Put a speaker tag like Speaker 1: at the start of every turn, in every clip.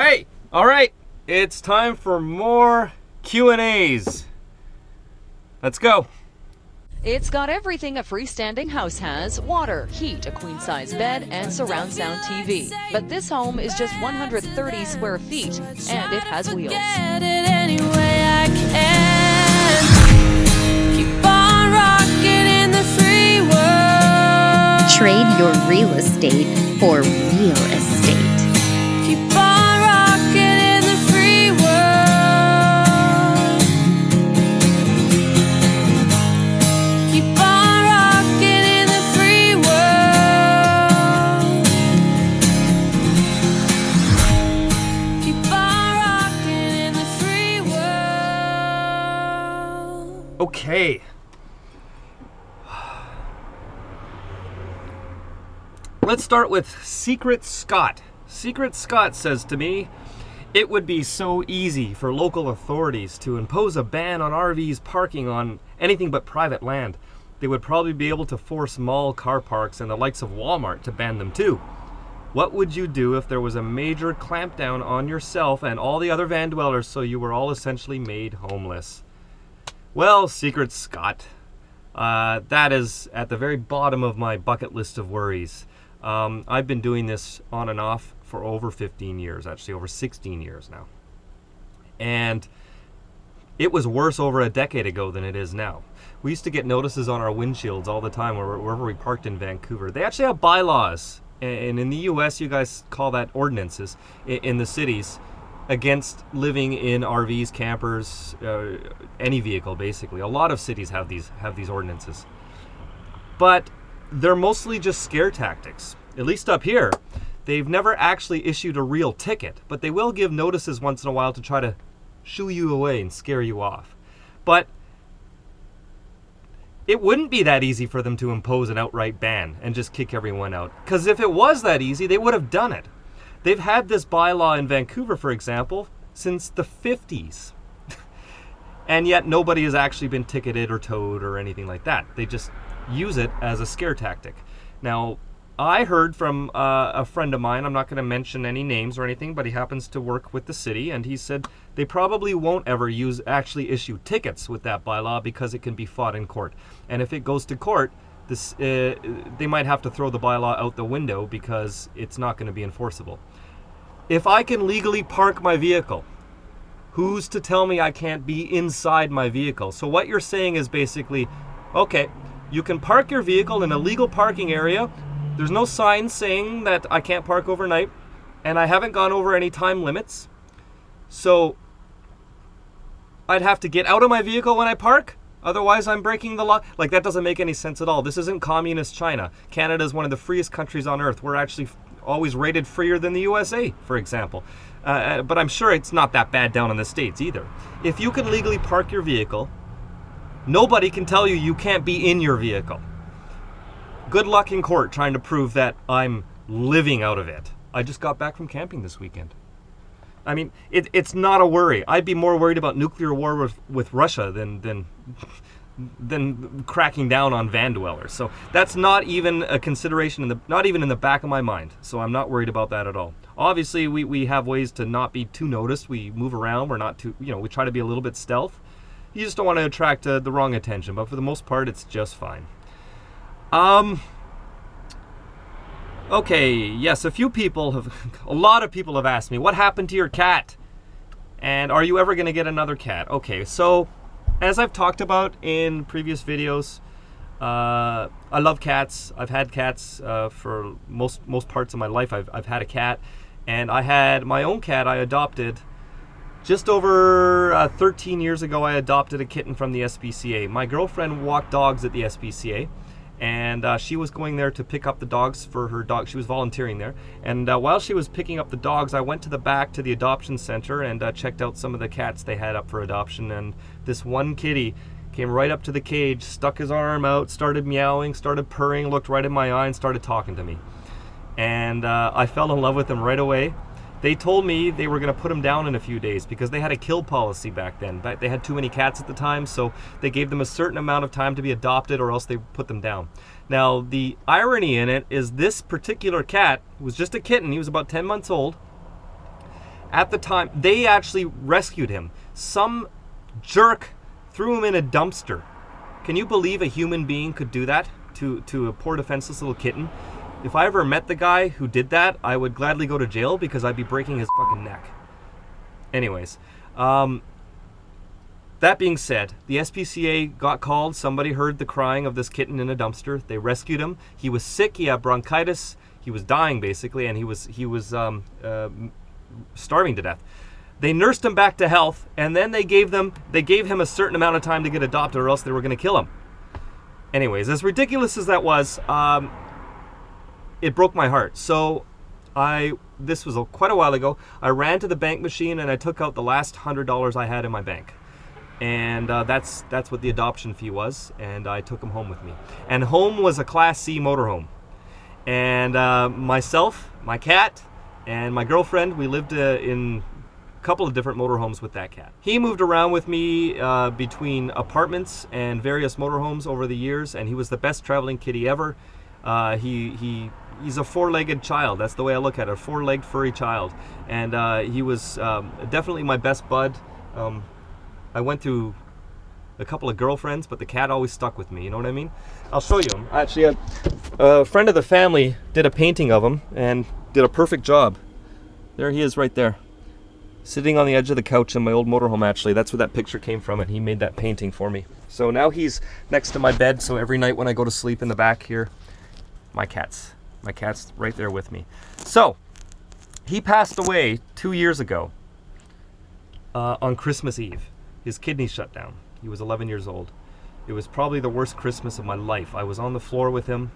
Speaker 1: Hey, all right, it's time for more Q&As. Let's go.
Speaker 2: It's got everything a freestanding house has: water, heat, a queen-size bed, and surround sound TV. But this home is just 130 square feet, and it has wheels.
Speaker 3: Get it any way I can. Keep on rocking in the free world.
Speaker 4: Trade your real estate for real estate.
Speaker 3: Keep on rocking in the free world. Keep on rocking in the free world. Keep on rocking in the free world.
Speaker 1: Okay. Let's start with Secret Scott. Secret Scott says to me, it would be so easy for local authorities to impose a ban on RVs parking on anything but private land. They would probably be able to force mall car parks and the likes of Walmart to ban them too. What would you do if there was a major clampdown on yourself and all the other van dwellers so you were all essentially made homeless? Well, Secret Scott, that is at the very bottom of my bucket list of worries. I've been doing this on and off for over 15 years, actually over 16 years now. And it was worse over a decade ago than it is now. We used to get notices on our windshields all the time wherever we parked in Vancouver. They actually have bylaws, and in the US you guys call that ordinances, in the cities, against living in RVs, campers, any vehicle basically. A lot of cities have these ordinances. But they're mostly just scare tactics. At least up here, they've never actually issued a real ticket, but they will give notices once in a while to try to shoo you away and scare you off. But it wouldn't be that easy for them to impose an outright ban and just kick everyone out. Because if it was that easy, they would have done it. They've had this bylaw in Vancouver, for example, since the 50s. And yet nobody has actually been ticketed or towed or anything like that. They just use it as a scare tactic. Now, I heard from a friend of mine, I'm not going to mention any names or anything, but he happens to work with the city, and he said they probably won't ever actually issue tickets with that bylaw because it can be fought in court. And if it goes to court, they might have to throw the bylaw out the window because it's not going to be enforceable. If I can legally park my vehicle, who's to tell me I can't be inside my vehicle? So what you're saying is basically, okay, you can park your vehicle in a legal parking area. There's no sign saying that I can't park overnight, and I haven't gone over any time limits. So I'd have to get out of my vehicle when I park. Otherwise, I'm breaking the law. Like, that doesn't make any sense at all. This isn't communist China. Canada is one of the freest countries on earth. We're actually always rated freer than the USA, for example. But I'm sure it's not that bad down in the States either. If you can legally park your vehicle, nobody can tell you you can't be in your vehicle. Good luck in court trying to prove that I'm living out of it. I just got back from camping this weekend. I mean, it's not a worry. I'd be more worried about nuclear war with Russia than cracking down on van dwellers. So that's not even a consideration, not even in the back of my mind. So I'm not worried about that at all. Obviously, we have ways to not be too noticed. We move around. We're not too, we try to be a little bit stealth. You just don't want to attract the wrong attention, but for the most part, it's just fine. Okay, yes, a lot of people have asked me, what happened to your cat? And are you ever going to get another cat? Okay, so as I've talked about in previous videos, I love cats. I've had cats for most parts of my life. I've had a cat, and I had my own cat I adopted. Just over 13 years ago, I adopted a kitten from the SPCA. My girlfriend walked dogs at the SPCA, and she was going there to pick up the dogs for her dog. She was volunteering there. And while she was picking up the dogs, I went to the back to the adoption center and checked out some of the cats they had up for adoption. And this one kitty came right up to the cage, stuck his arm out, started meowing, started purring, looked right in my eye, and started talking to me. And I fell in love with him right away. They told me they were going to put him down in a few days because they had a kill policy back then. But they had too many cats at the time, so they gave them a certain amount of time to be adopted or else they put them down. Now, the irony in it is this particular cat was just a kitten. He was about 10 months old. At the time, they actually rescued him. Some jerk threw him in a dumpster. Can you believe a human being could do that to a poor defenseless little kitten? If I ever met the guy who did that, I would gladly go to jail because I'd be breaking his fucking neck. Anyways, that being said, the SPCA got called. Somebody heard the crying of this kitten in a dumpster. They rescued him. He was sick. He had bronchitis. He was dying basically, and he was starving to death. They nursed him back to health, and then they gave him a certain amount of time to get adopted, or else they were going to kill him. Anyways, as ridiculous as that was, it broke my heart. So this was quite a while ago. I ran to the bank machine and I took out the last $100 I had in my bank, and that's what the adoption fee was. And I took him home with me. And home was a Class C motorhome. And myself, my cat, and my girlfriend, we lived in a couple of different motorhomes with that cat. He moved around with me between apartments and various motorhomes over the years, and he was the best traveling kitty ever. He's a four-legged child. That's the way I look at it, a four-legged furry child. And he was definitely my best bud. I went through a couple of girlfriends, but the cat always stuck with me, you know what I mean? I'll show you him. Actually, a friend of the family did a painting of him and did a perfect job. There he is right there, sitting on the edge of the couch in my old motorhome. Actually, that's where that picture came from, and he made that painting for me. So now he's next to my bed, so every night when I go to sleep in the back here, my cat's right there with me. So he passed away 2 years ago on Christmas Eve. His kidneys shut down. He was 11 years old. It was probably the worst Christmas of my life. I was on the floor with him.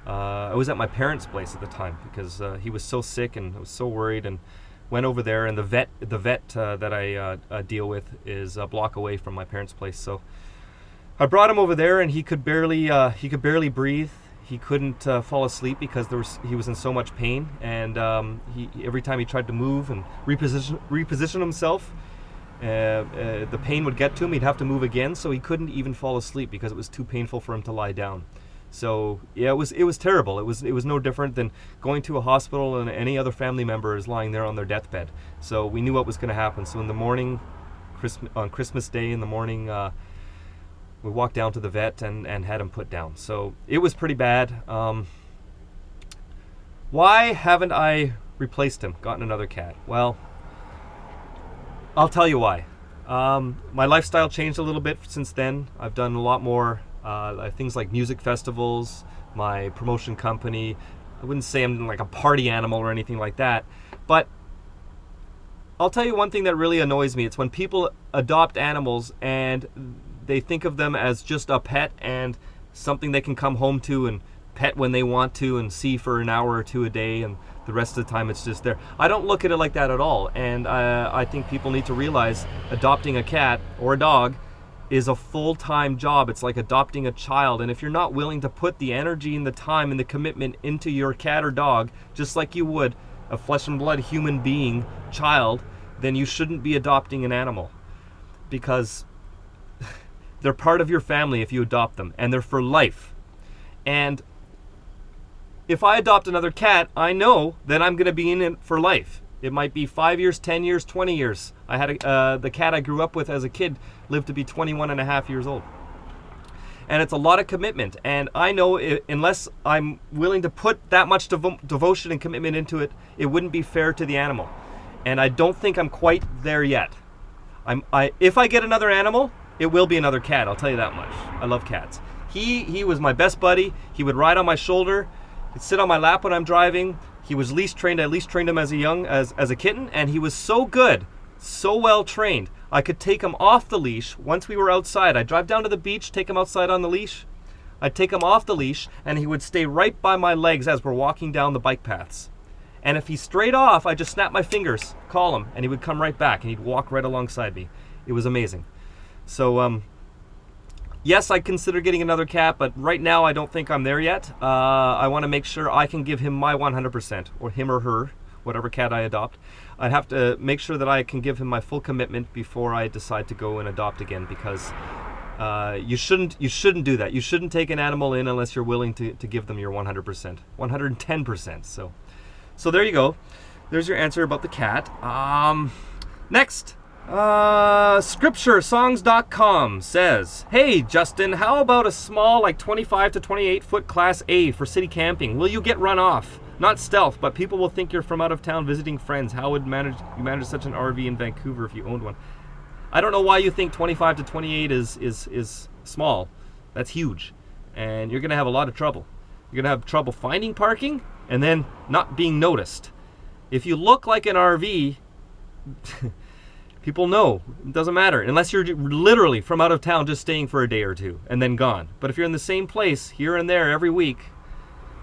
Speaker 1: I was at my parents' place at the time because he was so sick, and I was so worried, and went over there. And the vet that I deal with is a block away from my parents' place. So I brought him over there, and he could barely breathe. He couldn't fall asleep because he was in so much pain, and every time he tried to move and reposition himself, the pain would get to him. He'd have to move again, so he couldn't even fall asleep because it was too painful for him to lie down. So yeah, it was terrible. It was no different than going to a hospital and any other family member is lying there on their deathbed. So we knew what was going to happen. So in the morning, on Christmas Day in the morning, we walked down to the vet and had him put down. So it was pretty bad. Why haven't I replaced him, gotten another cat? Well, I'll tell you why. My lifestyle changed a little bit since then. I've done a lot more things like music festivals, my promotion company. I wouldn't say I'm like a party animal or anything like that, but I'll tell you one thing that really annoys me. It's when people adopt animals and they think of them as just a pet and something they can come home to and pet when they want to and see for an hour or two a day, and the rest of the time it's just there. I don't look at it like that at all, and I think people need to realize adopting a cat or a dog is a full-time job. It's like adopting a child, and if you're not willing to put the energy and the time and the commitment into your cat or dog, just like you would a flesh and blood human being child, then you shouldn't be adopting an animal, because they're part of your family if you adopt them, and they're for life. And if I adopt another cat, I know that I'm going to be in it for life. It might be 5 years, 10 years, 20 years. I had the cat I grew up with as a kid lived to be 21 and a half years old. And it's a lot of commitment. And I know unless I'm willing to put that much devotion and commitment into it, it wouldn't be fair to the animal. And I don't think I'm quite there yet. If I get another animal, it will be another cat, I'll tell you that much. I love cats. He was my best buddy. He would ride on my shoulder. He'd sit on my lap when I'm driving. He was leash trained. I leash trained him as a kitten, and he was so good, so well trained. I could take him off the leash once we were outside. I'd drive down to the beach, take him outside on the leash. I'd take him off the leash, and he would stay right by my legs as we're walking down the bike paths. And if he strayed off, I'd just snap my fingers, call him, and he would come right back, and he'd walk right alongside me. It was amazing. So, yes, I consider getting another cat, but right now I don't think I'm there yet. I want to make sure I can give him my 100%, or him or her, whatever cat I adopt. I'd have to make sure that I can give him my full commitment before I decide to go and adopt again, because you shouldn't do that. You shouldn't take an animal in unless you're willing to give them your 100%, 110%. So there you go. there's your answer about the cat. Next. Scripturesongs.com says, hey Justin, how about a small like 25 to 28 foot class A for city camping? Will you get run off? Not stealth, but people will think you're from out of town visiting friends. How would you manage such an RV in Vancouver if you owned one? I don't know why you think 25 to 28 is small. That's huge. And you're going to have a lot of trouble. You're going to have trouble finding parking and then not being noticed. If you look like an RV, people know. It doesn't matter. Unless you're literally from out of town just staying for a day or two and then gone. But if you're in the same place here and there every week,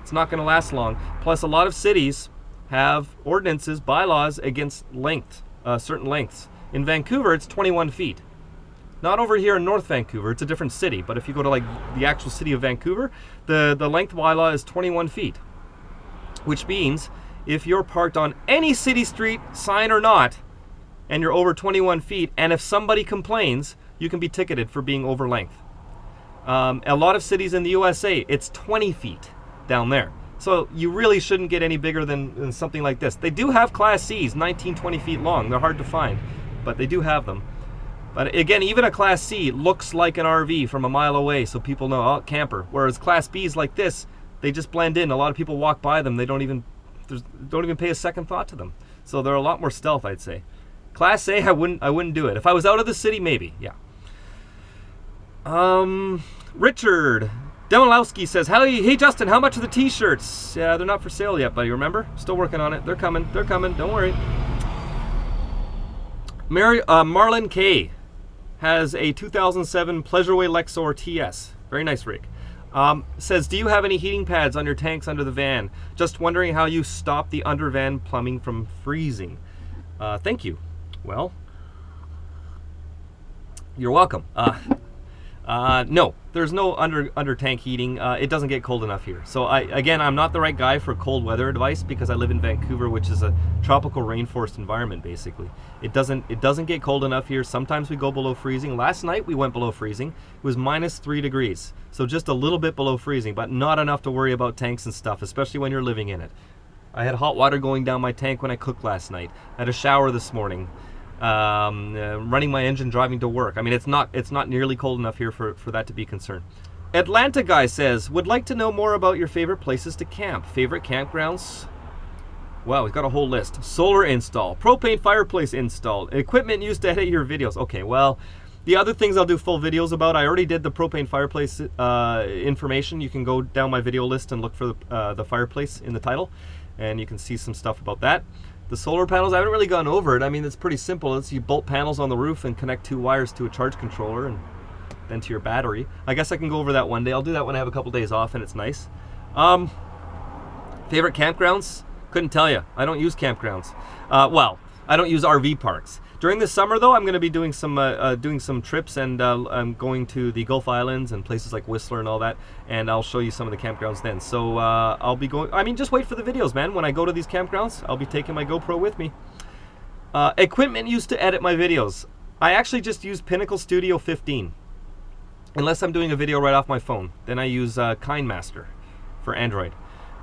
Speaker 1: it's not going to last long. Plus, a lot of cities have ordinances, bylaws against length, certain lengths. In Vancouver, it's 21 feet. Not over here in North Vancouver. It's a different city. But if you go to like the actual city of Vancouver, the length bylaw is 21 feet. Which means if you're parked on any city street, sign or not, and you're over 21 feet, and if somebody complains, you can be ticketed for being over length. A lot of cities in the USA, it's 20 feet down there. So you really shouldn't get any bigger than something like this. They do have Class Cs, 19, 20 feet long. They're hard to find, but they do have them. But again, even a Class C looks like an RV from a mile away, so people know, oh, camper. Whereas Class Bs like this, they just blend in. A lot of people walk by them. They don't even pay a second thought to them. So they're a lot more stealth, I'd say. Class A, I wouldn't do it. If I was out of the city, maybe, yeah. Richard Demolowski says, hey Justin, how much are the t-shirts? Yeah, they're not for sale yet, buddy, remember? Still working on it. They're coming, don't worry. Marlon K has a 2007 Pleasureway Lexor TS. Very nice rig. Says, do you have any heating pads on your tanks under the van? Just wondering how you stop the under van plumbing from freezing. Thank you. Well, you're welcome. No, there's no under tank heating. It doesn't get cold enough here. So I'm not the right guy for cold weather advice because I live in Vancouver, which is a tropical rainforest environment basically. It doesn't get cold enough here. Sometimes we go below freezing. Last night we went below freezing. It was -3 degrees. So just a little bit below freezing, but not enough to worry about tanks and stuff, especially when you're living in it. I had hot water going down my tank when I cooked last night. I had a shower this morning. Running my engine driving to work. I mean, it's not nearly cold enough here for that to be a concern. Atlanta guy says, would like to know more about your favorite places to camp. Favorite campgrounds? Well, we've got a whole list. Solar install, propane fireplace install, equipment used to edit your videos. Okay, well, the other things I'll do full videos about, I already did the propane fireplace information. You can go down my video list and look for the fireplace in the title, and you can see some stuff about that. The solar panels, I haven't really gone over it. I mean, it's pretty simple. You bolt panels on the roof and connect 2 wires to a charge controller and then to your battery. I guess I can go over that one day. I'll do that when I have a couple days off and it's nice. Favorite campgrounds? Couldn't tell you. I don't use campgrounds. Well, I don't use RV parks. During the summer, though, I'm going to be doing some trips, and I'm going to the Gulf Islands and places like Whistler and all that, and I'll show you some of the campgrounds then. So I'll be going. I mean, just wait for the videos, man. When I go to these campgrounds, I'll be taking my GoPro with me. Equipment used to edit my videos. I actually just use Pinnacle Studio 15, unless I'm doing a video right off my phone. Then I use KineMaster for Android.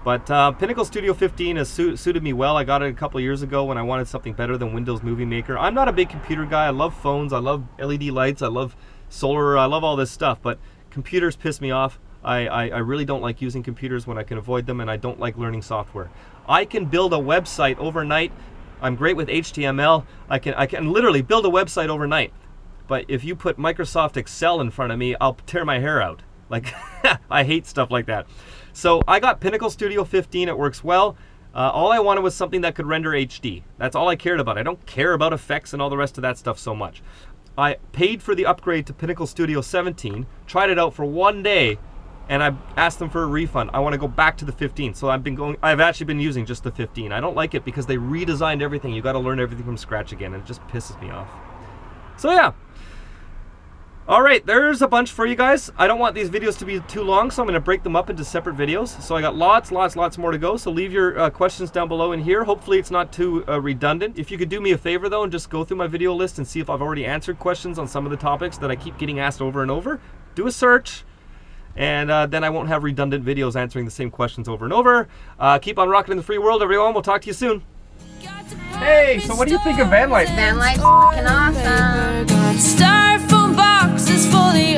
Speaker 1: But Pinnacle Studio 15 has suited me well. I got it a couple years ago when I wanted something better than Windows Movie Maker. I'm not a big computer guy. I love phones. I love LED lights. I love solar. I love all this stuff. But computers piss me off. I really don't like using computers when I can avoid them, and I don't like learning software. I can build a website overnight. I'm great with HTML. I can literally build a website overnight. But if you put Microsoft Excel in front of me, I'll tear my hair out. Like, I hate stuff like that. So I got Pinnacle Studio 15. It works well. All I wanted was something that could render HD. That's all I cared about. I don't care about effects and all the rest of that stuff so much. I paid for the upgrade to Pinnacle Studio 17, tried it out for 1 day, and I asked them for a refund. I want to go back to the 15. So I've actually been using just the 15. I don't like it because they redesigned everything. You got to learn everything from scratch again, and it just pisses me off. So yeah. All right, there's a bunch for you guys. I don't want these videos to be too long, so I'm going to break them up into separate videos. So I got lots more to go. So leave your questions down below in here. Hopefully it's not too redundant. If you could do me a favor, though, and just go through my video list and see if I've already answered questions on some of the topics that I keep getting asked over and over, do a search. And then I won't have redundant videos answering the same questions over and over. Keep on rocking in the free world, everyone. We'll talk to you soon. Okay, so what do you think of van life?
Speaker 4: Van life's fucking awesome.
Speaker 3: Styrofoam boxes for the